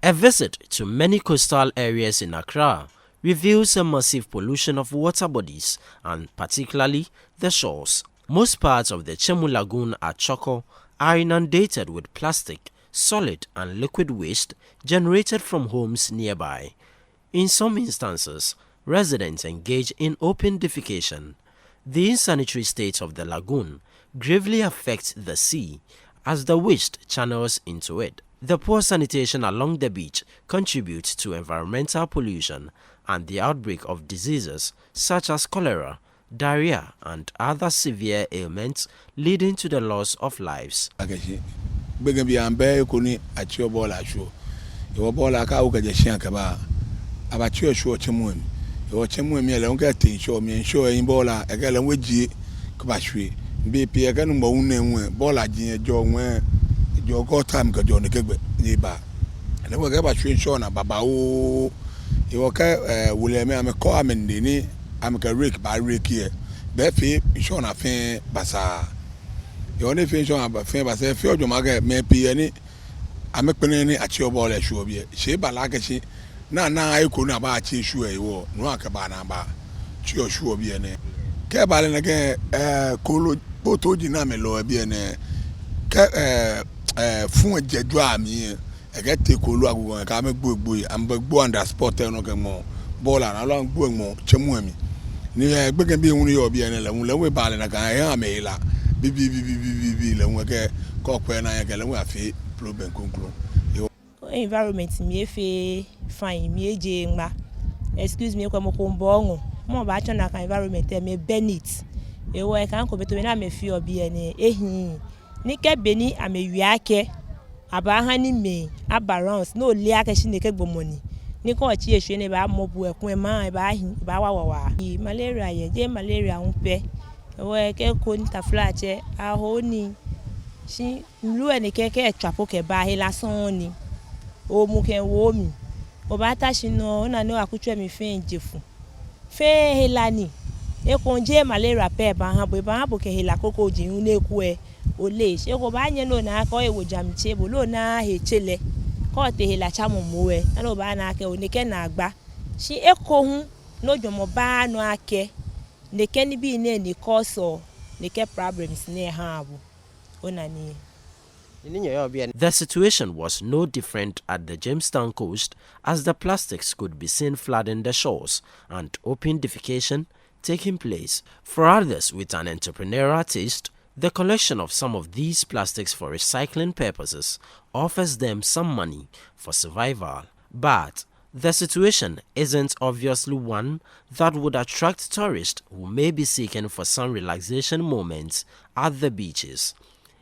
A visit to many coastal areas in Accra reveals a massive pollution of water bodies and particularly the shores. Most parts of the Chemu Lagoon at Choco are inundated with plastic, solid and liquid waste generated from homes nearby. In some instances, residents engage in open defecation. The insanitary state of the lagoon gravely affects the sea as the waste channels into it. The poor sanitation along the beach contributes to environmental pollution and the outbreak of diseases such as cholera, diarrhea, and other severe ailments leading to the loss of lives. Jogo time ka jone kegbe ni ba ne wo ga ba twen show na baba o e wo ka wule me am ko amende ni am ka rake ba rake here be fi show na fin basa yo ne fin show na fin basa fi ojo ma ga me pi ni am pene ni achi obo le show bi she ba la ka chi na ai ko na ba achi show e wo no aka ba na ba chi o show bi ne ke ba le na ke ko lo to ji na me lo bi ne ke fun ejejo ami e get take olu agugun ka me gbogbo am gbogbo under sport no ke mo bola na lo gbogbo mo chemu ami ni gbegen bi ehun yo bi ene le hun le we ba le na kan e ha me la bi le hun ke ko pe na ye ke le hun afi problem konkuro environment mi efe fine mi eje ngba excuse me ko mo ko mbo ohun mo ba cho na kan environment me benit e wo e kan ko beto na me fi obi ene ehin Nike beni amewiake abahani me abarons no liake shineke gbomoni niko ochi ehwe ne ba mobu ekun e ma e ba hin ba wa malaria ye je malaria unpe we ke ko ni taflache ahoni shi mlu eni keke etwapo ke ba he lasan ni o mu ke wo mi o ba ta shino na no akutwe mi fe njefu fe helani e ko je malaria pe ba han bo ke hela koko jin ne ku e ole se ko ba yen no na ko ewo jamche bo lo na hechele ko te hela chamu muwe na lo ba na ke onike na agba si e ko hun no jomo ba no ake ne ke ni bi ne ni cause ne ke problems ne ha abu onani. The situation was no different at the Jamestown coast as the plastics could be seen flooding the shores and open defecation taking place. For others with an entrepreneurial taste, the collection of some of these plastics for recycling purposes offers them some money for survival. But the situation isn't obviously one that would attract tourists who may be seeking for some relaxation moments at the beaches.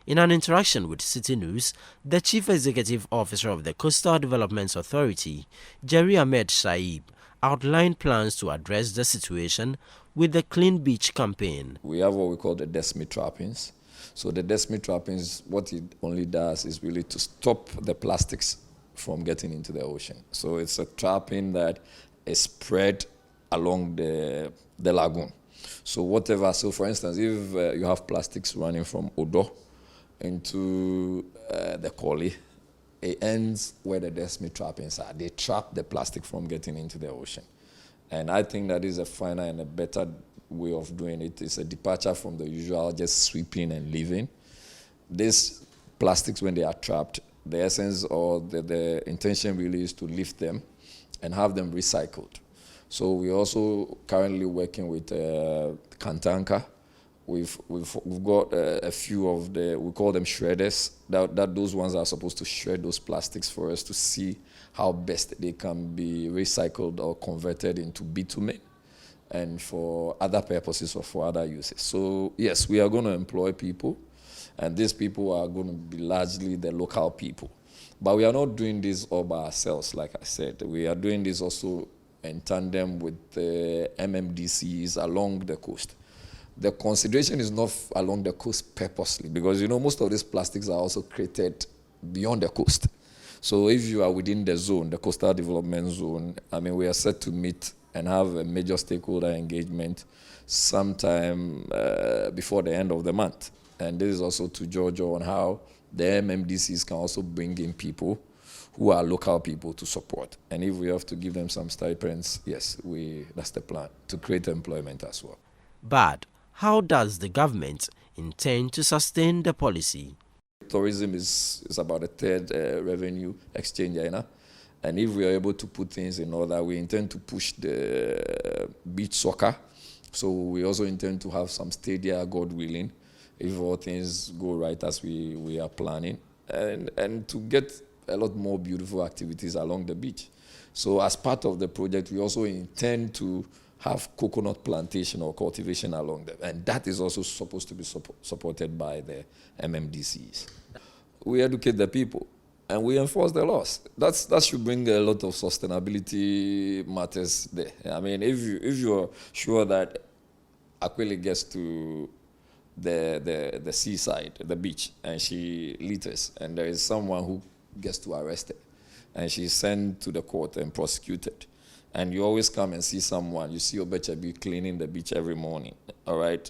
In an interaction with Citi News, the Chief Executive Officer of the Coastal Development Authority, Jerry Ahmed Saib, outlined plans to address the situation with the Clean Beach campaign. We have what we call the decimal trappings. So the decimal trappings, what it only does is really to stop the plastics from getting into the ocean. So it's a trapping that is spread along the lagoon. So whatever, so for instance, if you have plastics running from Odo into the Koli, it ends where the decimal trappings are. They trap the plastic from getting into the ocean. And I think that is a finer and a better way of doing it. It's a departure from the usual just sweeping and leaving. These plastics, when they are trapped, the essence or the intention really is to lift them and have them recycled. So we're also currently working with Kantanka. We've got a few of we call them shredders, that those ones are supposed to shred those plastics for us to see how best they can be recycled or converted into bitumen and for other purposes or for other uses. So yes, we are going to employ people, and these people are going to be largely the local people. But we are not doing this all by ourselves, like I said. We are doing this also in tandem with the MMDCs along the coast. The consideration is not along the coast purposely, because most of these plastics are also created beyond the coast. So if you are within the zone, the coastal development zone, we are set to meet and have a major stakeholder engagement sometime before the end of the month. And this is also to judge on how the MMDCs can also bring in people who are local people to support. And if we have to give them some stipends, yes, that's the plan, to create employment as well. But how does the government intend to sustain the policy? Tourism is about a third revenue exchange, and if we are able to put things in order, we intend to push the beach soccer. So we also intend to have some stadia, God willing, if all things go right as we are planning, and to get a lot more beautiful activities along the beach. So as part of the project, we also intend to have coconut plantation or cultivation along them, and that is also supposed to be supported by the MMDCs. We educate the people and we enforce the laws. That should bring a lot of sustainability matters there. I mean, if you're sure that Aquile gets to the seaside, the beach, and she litters, and there is someone who gets to arrest her, and she's sent to the court and prosecuted, and you always come and see someone, you see Obechabi cleaning the beach every morning, all right?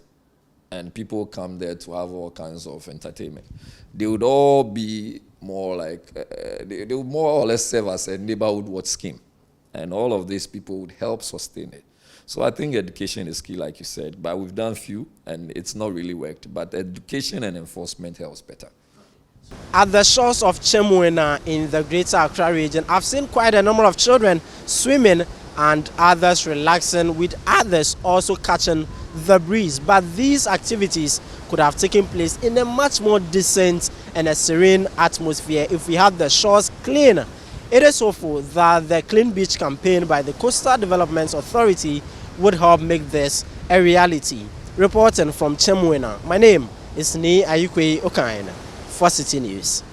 And people come there to have all kinds of entertainment. They would all be more like, they would more or less serve as a neighborhood watch scheme. And all of these people would help sustain it. So I think education is key, like you said, but we've done few and it's not really worked. But education and enforcement helps better. At the shores of Chemuena in the Greater Accra region, I've seen quite a number of children swimming and others relaxing, with others also catching the breeze. But these activities could have taken place in a much more decent and a serene atmosphere if we had the shores clean. It is hopeful that the Clean Beach campaign by the Coastal Development Authority would help make this a reality. Reporting from Chemuena, my name is Ni Ayukwe Okain for Citi News.